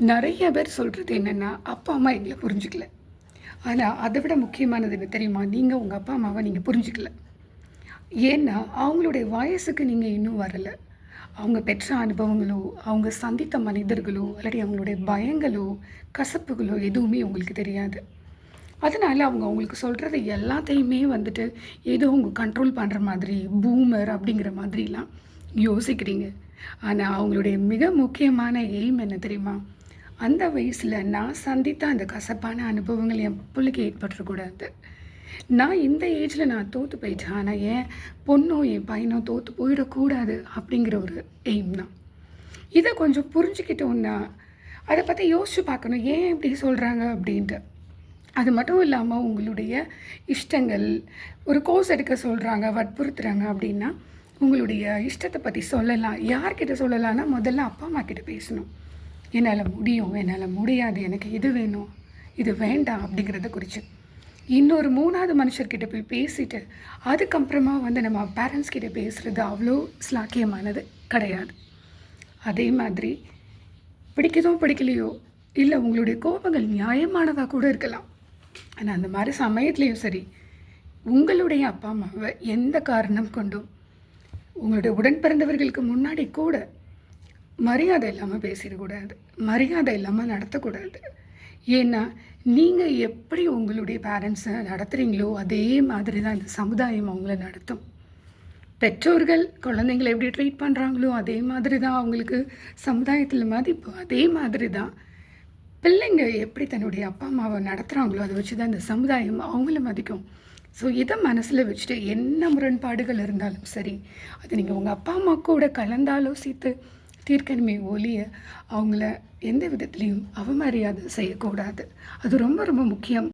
நெறைய பேர் சொல்கிறது என்னென்னா, அப்பா, அம்மா எங்கள புரிஞ்சுக்கல. ஆனா, அத விட முக்கியமானது என்ன தெரியுமா? நீங்க உங்க அப்பா, அம்மாவ நீங்க புரிஞ்சுக்கல. ஏன்னா, அவங்களுடைய வயசுக்கு நீங்க இன்னும் வரல. அவங்க பெற்ற அனுபவங்களோ, அவங்க சந்தித்த மனிதர்களோ, இல்லாட்டி அவங்களுடைய பயங்களோ, கசப்புகளோ எதுவுமே உங்களுக்கு தெரியாது. அதனால அவங்க உங்களுக்கு சொல்றது எல்லாத்தையுமே வந்துட்டு, ஏதோ உங்க கண்ட்ரோல் பண்ற மாதிரி, பூமர் அப்படிங்கிற மாதிரிலாம் யோசிக்கிறீங்க. ஆனா, அவங்களுடைய மிக முக்கியமான எய்ம் என்ன தெரியுமா? அந்த வயசுல நான் சந்தித்த அந்த கசப்பான அனுபவங்கள் என் பிள்ளைக்கு ஏற்பட்டுறக்கூடாது. நான் இந்த ஏஜ்ல நான் தோத்து போயிட்டேன். ஆனா, என் பொண்ணோ, என் பையனோ தோத்து போயிடக்கூடாது அப்படிங்கிற ஒரு எய்ம் தான். இத கொஞ்சம் புரிஞ்சுக்கிட்டோம்னா, அத பத்தி யோசிச்சு பார்க்கணும். ஏன் இப்படி சொல்றாங்க அப்படின்ட்டு. அது மட்டும் இல்லாம உங்களுடைய இஷ்டங்கள், ஒரு கோர்ஸ் எடுக்க சொல்றாங்க, வற்புறுத்துறாங்க அப்படின்னா, உங்களுடைய இஷ்டத்த பத்தி சொல்லலாம். யார்கிட்ட சொல்லலாம்னா, முதல்ல அப்பா, அம்மா கிட்ட பேசணும். என்னால முடியும், என்னால முடியாது, எனக்கு இது வேணும், இது வேண்டாம் அப்படிங்கிறத குறிச்சு. இன்னொரு 3வது மனுஷர்கிட்ட போய் பேசிட்டு, அதுக்கப்புறமா வந்து நம்ம பேரண்ட்ஸ் கிட்ட பேசுறது அவ்வளோ ஸ்லாக்கியமானது கிடையாது. அதே மாதிரி பிடிக்குதோ பிடிக்கலையோ, இல்ல உங்களுடைய கோபங்கள் நியாயமானதா கூட இருக்கலாம். ஆனா, அந்த மாரி சமயத்துலயும் சரி, உங்களுடைய அப்பா, அம்மாவ எந்த காரணம் கொண்டும், உங்களுடைய உடன் பிறந்தவர்களுக்கு முன்னாடி கூட மரியாதை இல்லாம பேசிறக்கூடாது. மரியாதை இல்லாம நடத்தக்கூடாது. ஏன்னா, நீங்க எப்படி உங்களுடைய பேரண்ட்ஸ நடத்துறீங்களோ, அதே மாதிரி தான் இந்த சமுதாயம் அவங்கள நடத்தும். பெற்றோர்கள் குழந்தைங்கள எப்படி ட்ரீட் பண்ணுறாங்களோ, அதே மாதிரி தான் அவங்களுக்கு சமுதாயத்தில மதிப்பு. அதே மாதிரி தான் பிள்ளைங்க எப்படி தன்னுடைய அப்பா, அம்மாவ நடத்துகிறாங்களோ, அதை வச்சு தான் இந்த சமுதாயம் அவங்கள மதிக்கும். ஸோ, இதை மனசில் வச்சுட்டு என்ன முரண்பாடுகள் இருந்தாலும் சரி, அது நீங்கள் உங்கள் அப்பா, அம்மா கூட கலந்தாலோசித்து தீர்க்கணுமே ஒழிய, அவங்கள எந்த விதத்துலேயும் அவமரியாதை செய்யக்கூடாது. அது ரொம்ப ரொம்ப முக்கியம்.